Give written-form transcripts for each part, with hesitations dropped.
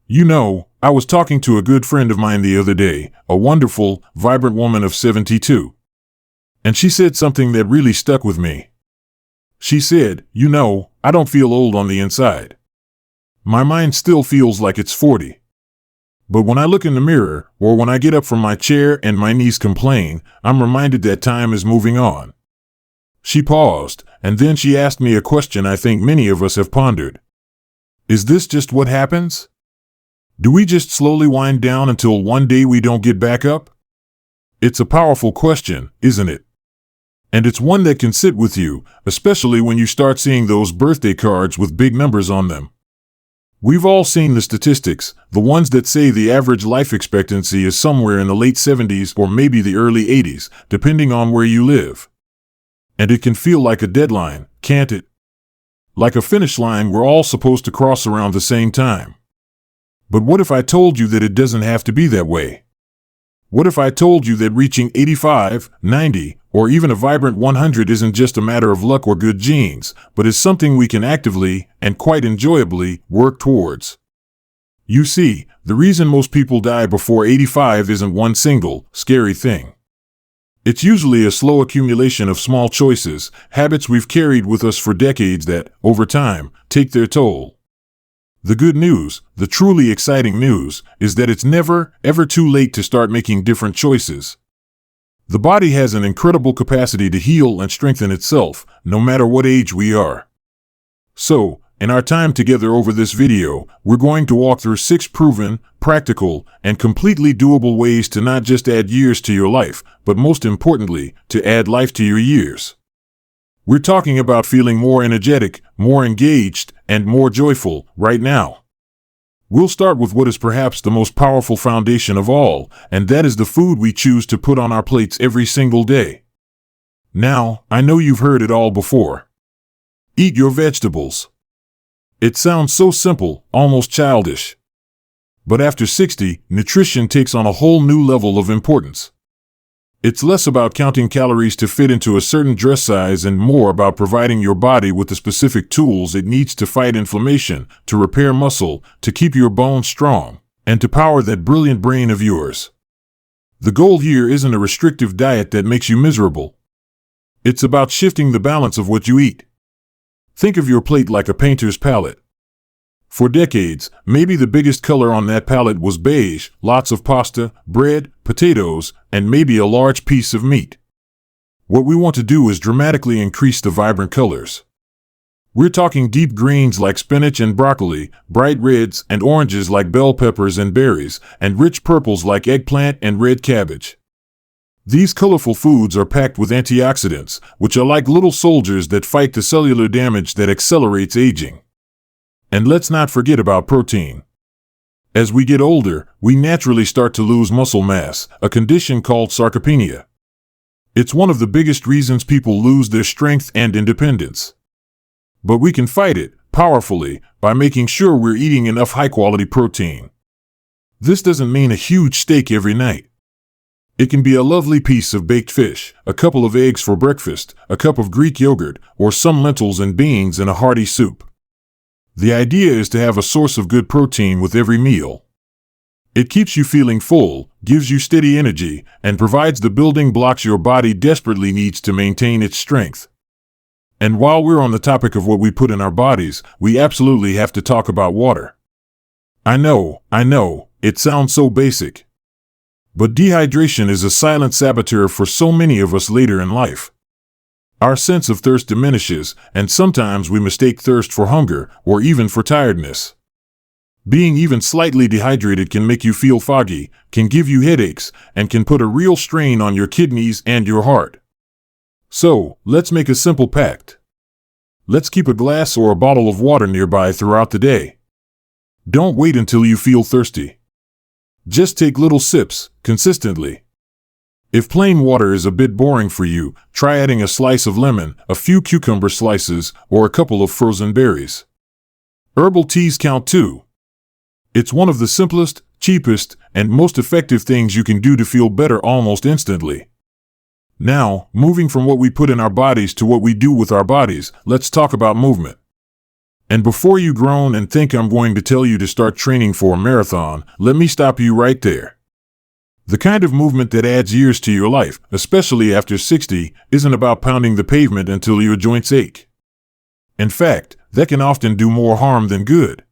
You know, I was talking to a good friend of mine the other day, a wonderful, vibrant woman of 72. And she said something that really stuck with me. She said, "You know, I don't feel old on the inside. My mind still feels like it's 40. But when I look in the mirror, or when I get up from my chair and my knees complain, I'm reminded that time is moving on." She paused, and then she asked me a question I think many of us have pondered. Is this just what happens? Do we just slowly wind down until one day we don't get back up? It's a powerful question, isn't it? And it's one that can sit with you, especially when you start seeing those birthday cards with big numbers on them. We've all seen the statistics, the ones that say the average life expectancy is somewhere in the late 70s or maybe the early 80s, depending on where you live. And it can feel like a deadline, can't it? Like a finish line we're all supposed to cross around the same time. But what if I told you that it doesn't have to be that way? What if I told you that reaching 85, 90, or even a vibrant 100 isn't just a matter of luck or good genes, but is something we can actively, and quite enjoyably, work towards? You see, the reason most people die before 85 isn't one single, scary thing. It's usually a slow accumulation of small choices, habits we've carried with us for decades that, over time, take their toll. The good news, the truly exciting news, is that it's never, ever too late to start making different choices. The body has an incredible capacity to heal and strengthen itself, no matter what age we are. So, in our time together over this video, we're going to walk through 6 proven, practical, and completely doable ways to not just add years to your life, but most importantly, to add life to your years. We're talking about feeling more energetic, more engaged, and more joyful right now. We'll start with what is perhaps the most powerful foundation of all, and that is the food we choose to put on our plates every single day. Now, I know you've heard it all before. Eat your vegetables. It sounds so simple, almost childish. But after 60, nutrition takes on a whole new level of importance. It's less about counting calories to fit into a certain dress size and more about providing your body with the specific tools it needs to fight inflammation, to repair muscle, to keep your bones strong, and to power that brilliant brain of yours. The goal here isn't a restrictive diet that makes you miserable. It's about shifting the balance of what you eat. Think of your plate like a painter's palette. For decades, maybe the biggest color on that palette was beige, lots of pasta, bread, potatoes, and maybe a large piece of meat. What we want to do is dramatically increase the vibrant colors. We're talking deep greens like spinach and broccoli, bright reds and oranges like bell peppers and berries, and rich purples like eggplant and red cabbage. These colorful foods are packed with antioxidants, which are like little soldiers that fight the cellular damage that accelerates aging. And let's not forget about protein. As we get older, we naturally start to lose muscle mass, a condition called sarcopenia. It's one of the biggest reasons people lose their strength and independence. But we can fight it, powerfully, by making sure we're eating enough high-quality protein. This doesn't mean a huge steak every night. It can be a lovely piece of baked fish, a couple of eggs for breakfast, a cup of Greek yogurt, or some lentils and beans in a hearty soup. The idea is to have a source of good protein with every meal. It keeps you feeling full, gives you steady energy, and provides the building blocks your body desperately needs to maintain its strength. And while we're on the topic of what we put in our bodies, we absolutely have to talk about water. I know, it sounds so basic. But dehydration is a silent saboteur for so many of us later in life. Our sense of thirst diminishes, and sometimes we mistake thirst for hunger, or even for tiredness. Being even slightly dehydrated can make you feel foggy, can give you headaches, and can put a real strain on your kidneys and your heart. So, let's make a simple pact. Let's keep a glass or a bottle of water nearby throughout the day. Don't wait until you feel thirsty. Just take little sips, consistently. If plain water is a bit boring for you, try adding a slice of lemon, a few cucumber slices, or a couple of frozen berries. Herbal teas count too. It's one of the simplest, cheapest, and most effective things you can do to feel better almost instantly. Now, moving from what we put in our bodies to what we do with our bodies, let's talk about movement. And before you groan and think I'm going to tell you to start training for a marathon, let me stop you right there. The kind of movement that adds years to your life, especially after 60, isn't about pounding the pavement until your joints ache. In fact, that can often do more harm than good.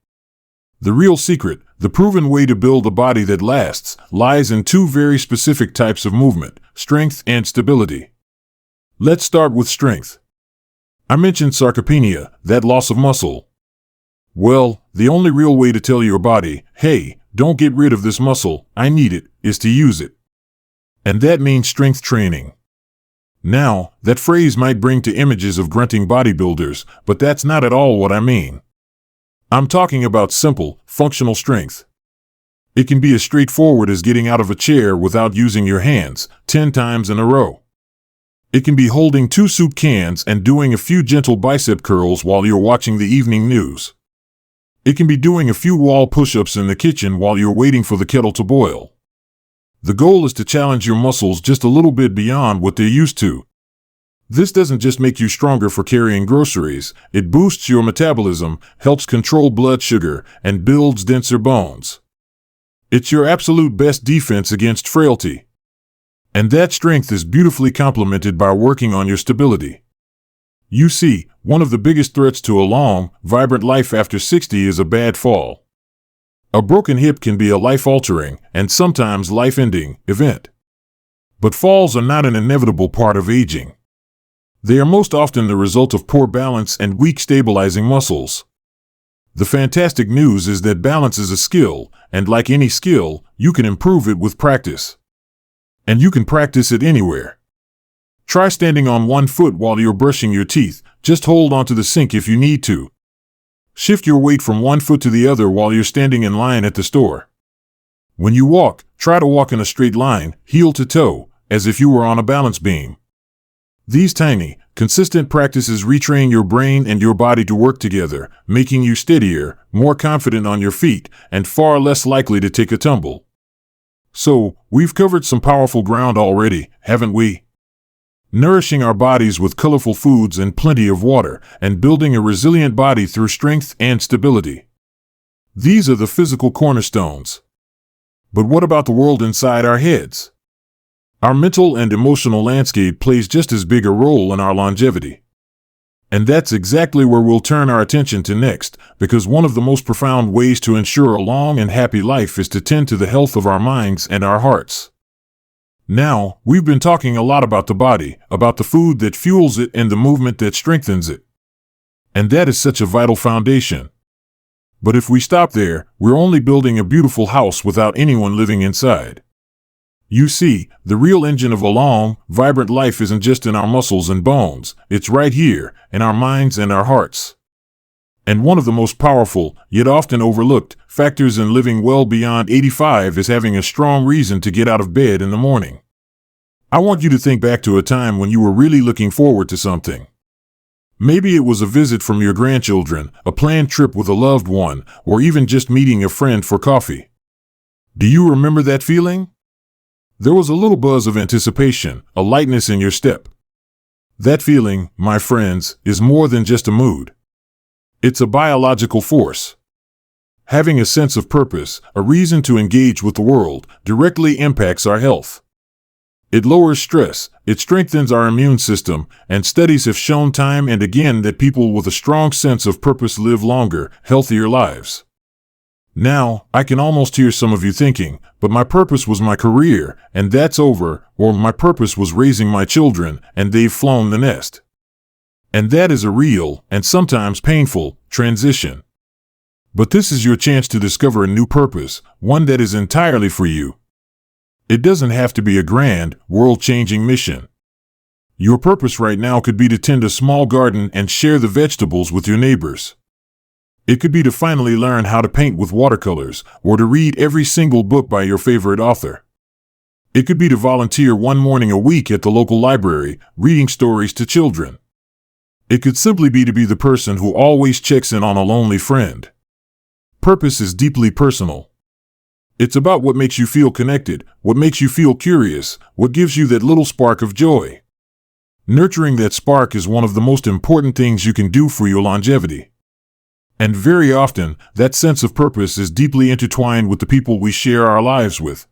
The real secret, the proven way to build a body that lasts, lies in two very specific types of movement: strength and stability. Let's start with strength. I mentioned sarcopenia, that loss of muscle. Well, the only real way to tell your body, hey, don't get rid of this muscle, I need it, is to use it. And that means strength training. Now, that phrase might bring to images of grunting bodybuilders, but that's not at all what I mean. I'm talking about simple, functional strength. It can be as straightforward as getting out of a chair without using your hands 10 times in a row. It can be holding 2 soup cans and doing a few gentle bicep curls while you're watching the evening news. It can be doing a few wall push-ups in the kitchen while you're waiting for the kettle to boil. The goal is to challenge your muscles just a little bit beyond what they're used to. This doesn't just make you stronger for carrying groceries, it boosts your metabolism, helps control blood sugar, and builds denser bones. It's your absolute best defense against frailty. And that strength is beautifully complemented by working on your stability. You see, one of the biggest threats to a long, vibrant life after 60 is a bad fall. A broken hip can be a life-altering, and sometimes life-ending, event. But falls are not an inevitable part of aging. They are most often the result of poor balance and weak stabilizing muscles. The fantastic news is that balance is a skill, and like any skill, you can improve it with practice. And you can practice it anywhere. Try standing on one foot while you're brushing your teeth. Just hold onto the sink if you need to. Shift your weight from one foot to the other while you're standing in line at the store. When you walk, try to walk in a straight line, heel to toe, as if you were on a balance beam. These tiny, consistent practices retrain your brain and your body to work together, making you steadier, more confident on your feet, and far less likely to take a tumble. So, we've covered some powerful ground already, haven't we? Nourishing our bodies with colorful foods and plenty of water, and building a resilient body through strength and stability. These are the physical cornerstones. But what about the world inside our heads? Our mental and emotional landscape plays just as big a role in our longevity. And that's exactly where we'll turn our attention to next, because one of the most profound ways to ensure a long and happy life is to tend to the health of our minds and our hearts. Now, we've been talking a lot about the body, about the food that fuels it and the movement that strengthens it. And that is such a vital foundation. But if we stop there, we're only building a beautiful house without anyone living inside. You see, the real engine of a long, vibrant life isn't just in our muscles and bones, it's right here, in our minds and our hearts. And one of the most powerful, yet often overlooked, factors in living well beyond 85 is having a strong reason to get out of bed in the morning. I want you to think back to a time when you were really looking forward to something. Maybe it was a visit from your grandchildren, a planned trip with a loved one, or even just meeting a friend for coffee. Do you remember that feeling? There was a little buzz of anticipation, a lightness in your step. That feeling, my friends, is more than just a mood. It's a biological force. Having a sense of purpose, a reason to engage with the world, directly impacts our health. It lowers stress, it strengthens our immune system, and studies have shown time and again that people with a strong sense of purpose live longer, healthier lives. Now, I can almost hear some of you thinking, but my purpose was my career, and that's over, or my purpose was raising my children, and they've flown the nest. And that is a real, and sometimes painful, transition. But this is your chance to discover a new purpose, one that is entirely for you. It doesn't have to be a grand, world-changing mission. Your purpose right now could be to tend a small garden and share the vegetables with your neighbors. It could be to finally learn how to paint with watercolors, or to read every single book by your favorite author. It could be to volunteer one morning a week at the local library, reading stories to children. It could simply be to be the person who always checks in on a lonely friend. Purpose is deeply personal. It's about what makes you feel connected, what makes you feel curious, what gives you that little spark of joy. Nurturing that spark is one of the most important things you can do for your longevity. And very often, that sense of purpose is deeply intertwined with the people we share our lives with.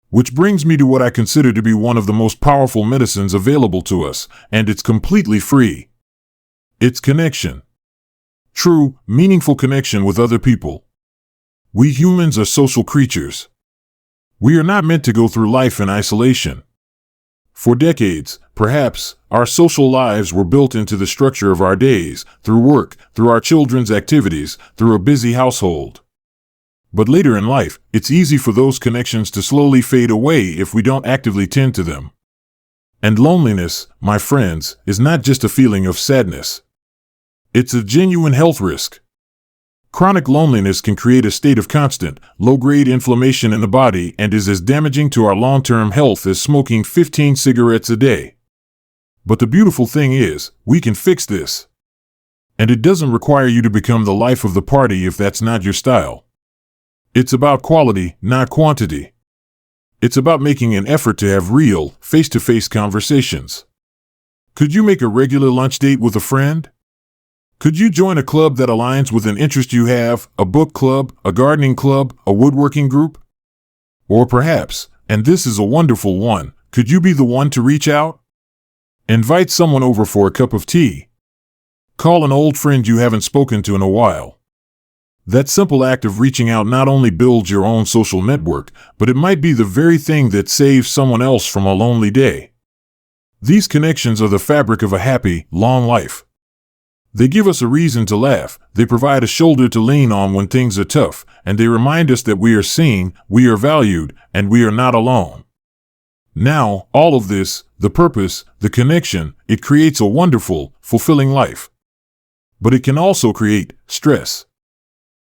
Which brings me to what I consider to be one of the most powerful medicines available to us, and it's completely free. It's connection. True, meaningful connection with other people. We humans are social creatures. We are not meant to go through life in isolation. For decades, perhaps, our social lives were built into the structure of our days, through work, through our children's activities, through a busy household. But later in life, it's easy for those connections to slowly fade away if we don't actively tend to them. And loneliness, my friends, is not just a feeling of sadness. It's a genuine health risk. Chronic loneliness can create a state of constant, low-grade inflammation in the body and is as damaging to our long-term health as smoking 15 cigarettes a day. But the beautiful thing is, we can fix this. And it doesn't require you to become the life of the party if that's not your style. It's about quality, not quantity. It's about making an effort to have real, face-to-face conversations. Could you make a regular lunch date with a friend? Could you join a club that aligns with an interest you have, a book club, a gardening club, a woodworking group? Or perhaps, and this is a wonderful one, could you be the one to reach out? Invite someone over for a cup of tea. Call an old friend you haven't spoken to in a while. That simple act of reaching out not only builds your own social network, but it might be the very thing that saves someone else from a lonely day. These connections are the fabric of a happy, long life. They give us a reason to laugh, they provide a shoulder to lean on when things are tough, and they remind us that we are seen, we are valued, and we are not alone. Now, all of this, the purpose, the connection, it creates a wonderful, fulfilling life. But it can also create stress.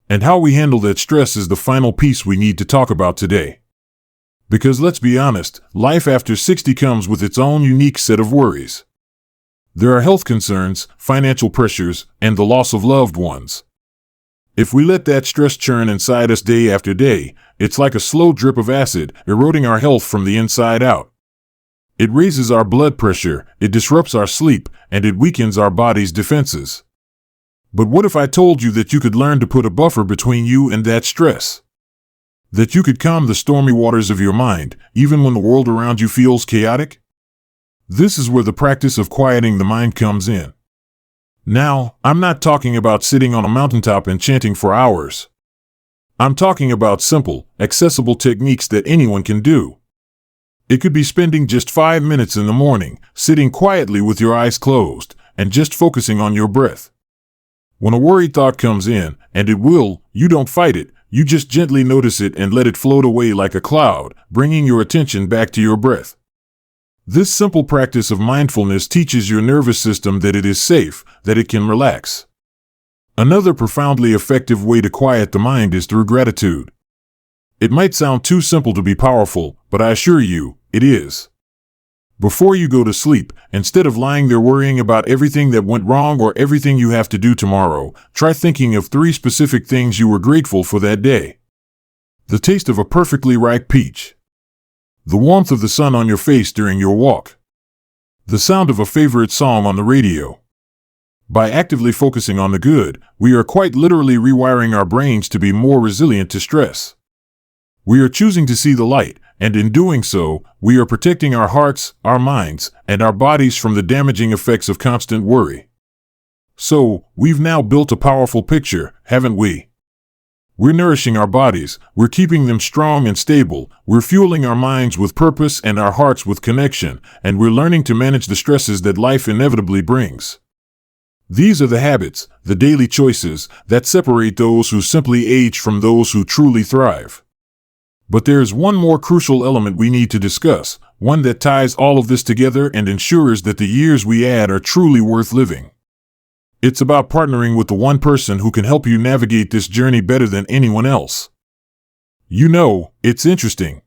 And how we handle that stress is the final piece we need to talk about today. Because let's be honest, life after 60 comes with its own unique set of worries. There are health concerns, financial pressures, and the loss of loved ones. If we let that stress churn inside us day after day, it's like a slow drip of acid, eroding our health from the inside out. It raises our blood pressure, it disrupts our sleep, and it weakens our body's defenses. But what if I told you that you could learn to put a buffer between you and that stress? That you could calm the stormy waters of your mind, even when the world around you feels chaotic? This is where the practice of quieting the mind comes in. Now, I'm not talking about sitting on a mountaintop and chanting for hours. I'm talking about simple, accessible techniques that anyone can do. It could be spending just 5 minutes in the morning, sitting quietly with your eyes closed, and just focusing on your breath. When a worried thought comes in, and it will, you don't fight it, you just gently notice it and let it float away like a cloud, bringing your attention back to your breath. This simple practice of mindfulness teaches your nervous system that it is safe, that it can relax. Another profoundly effective way to quiet the mind is through gratitude. It might sound too simple to be powerful, but I assure you, it is. Before you go to sleep, instead of lying there worrying about everything that went wrong or everything you have to do tomorrow, try thinking of 3 specific things you were grateful for that day. The taste of a perfectly ripe peach. The warmth of the sun on your face during your walk. The sound of a favorite song on the radio. By actively focusing on the good, we are quite literally rewiring our brains to be more resilient to stress. We are choosing to see the light, and in doing so, we are protecting our hearts, our minds, and our bodies from the damaging effects of constant worry. So, we've now built a powerful picture, haven't we? We're nourishing our bodies, we're keeping them strong and stable, we're fueling our minds with purpose and our hearts with connection, and we're learning to manage the stresses that life inevitably brings. These are the habits, the daily choices, that separate those who simply age from those who truly thrive. But there's one more crucial element we need to discuss, one that ties all of this together and ensures that the years we add are truly worth living. It's about partnering with the one person who can help you navigate this journey better than anyone else. You know, it's interesting.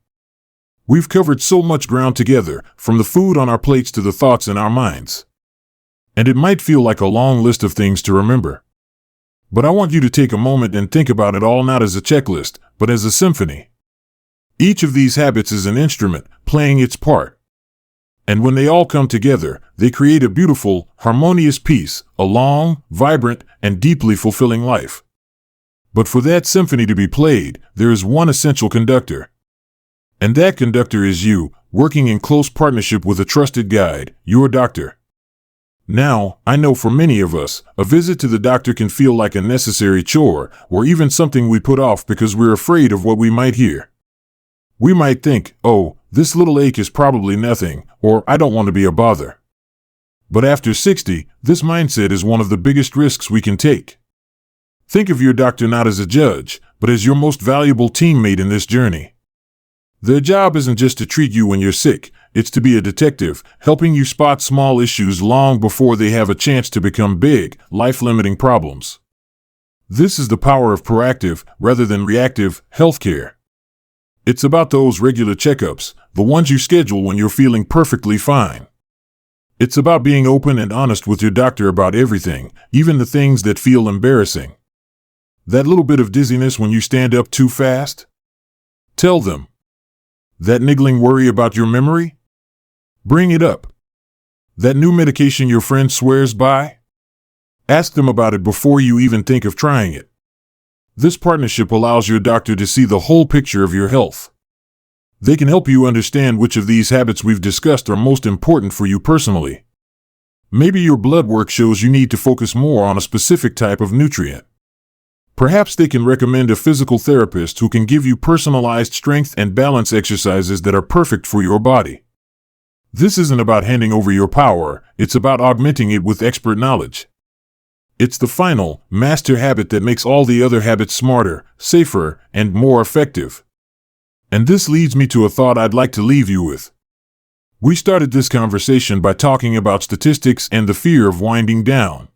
We've covered so much ground together, from the food on our plates to the thoughts in our minds. And it might feel like a long list of things to remember. But I want you to take a moment and think about it all not as a checklist, but as a symphony. Each of these habits is an instrument, playing its part. And when they all come together, they create a beautiful, harmonious piece, a long, vibrant, and deeply fulfilling life. But for that symphony to be played, there is one essential conductor. And that conductor is you, working in close partnership with a trusted guide, your doctor. Now, I know for many of us, a visit to the doctor can feel like a necessary chore, or even something we put off because we're afraid of what we might hear. We might think, oh, this little ache is probably nothing, or I don't want to be a bother. But after 60, this mindset is one of the biggest risks we can take. Think of your doctor not as a judge, but as your most valuable teammate in this journey. Their job isn't just to treat you when you're sick, it's to be a detective, helping you spot small issues long before they have a chance to become big, life-limiting problems. This is the power of proactive, rather than reactive, healthcare. It's about those regular checkups, the ones you schedule when you're feeling perfectly fine. It's about being open and honest with your doctor about everything, even the things that feel embarrassing. That little bit of dizziness when you stand up too fast? Tell them. That niggling worry about your memory? Bring it up. That new medication your friend swears by? Ask them about it before you even think of trying it. This partnership allows your doctor to see the whole picture of your health. They can help you understand which of these habits we've discussed are most important for you personally. Maybe your blood work shows you need to focus more on a specific type of nutrient. Perhaps they can recommend a physical therapist who can give you personalized strength and balance exercises that are perfect for your body. This isn't about handing over your power, it's about augmenting it with expert knowledge. It's the final, master habit that makes all the other habits smarter, safer, and more effective. And this leads me to a thought I'd like to leave you with. We started this conversation by talking about statistics and the fear of winding down.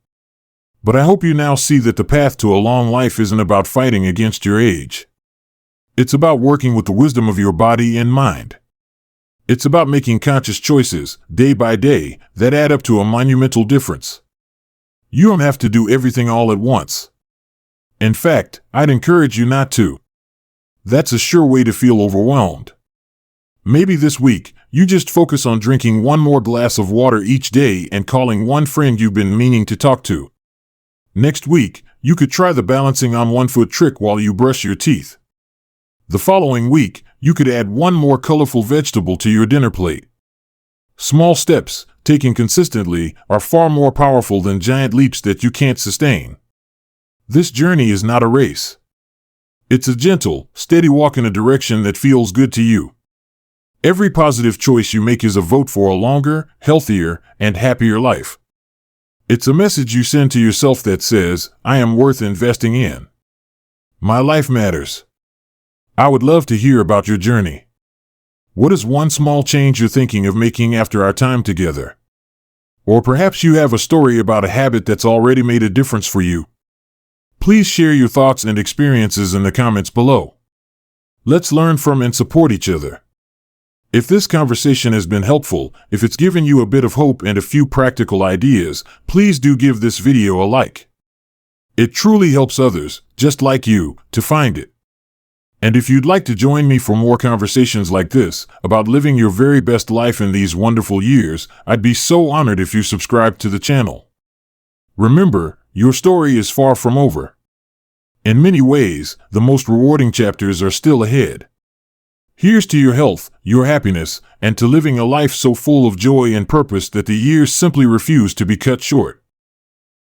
But I hope you now see that the path to a long life isn't about fighting against your age. It's about working with the wisdom of your body and mind. It's about making conscious choices, day by day, that add up to a monumental difference. You don't have to do everything all at once. In fact, I'd encourage you not to. That's a sure way to feel overwhelmed. Maybe this week, you just focus on drinking one more glass of water each day and calling one friend you've been meaning to talk to. Next week, you could try the balancing on one foot trick while you brush your teeth. The following week, you could add one more colorful vegetable to your dinner plate. Small steps, taken consistently, are far more powerful than giant leaps that you can't sustain. This journey is not a race. It's a gentle, steady walk in a direction that feels good to you. Every positive choice you make is a vote for a longer, healthier, and happier life. It's a message you send to yourself that says, I am worth investing in. My life matters. I would love to hear about your journey. What is one small change you're thinking of making after our time together? Or perhaps you have a story about a habit that's already made a difference for you. Please share your thoughts and experiences in the comments below. Let's learn from and support each other. If this conversation has been helpful, if it's given you a bit of hope and a few practical ideas, please do give this video a like. It truly helps others, just like you, to find it. And if you'd like to join me for more conversations like this, about living your very best life in these wonderful years, I'd be so honored if you subscribe to the channel. Remember, your story is far from over. In many ways, the most rewarding chapters are still ahead. Here's to your health, your happiness, and to living a life so full of joy and purpose that the years simply refuse to be cut short.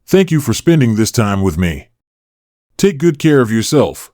Thank you for spending this time with me. Take good care of yourself.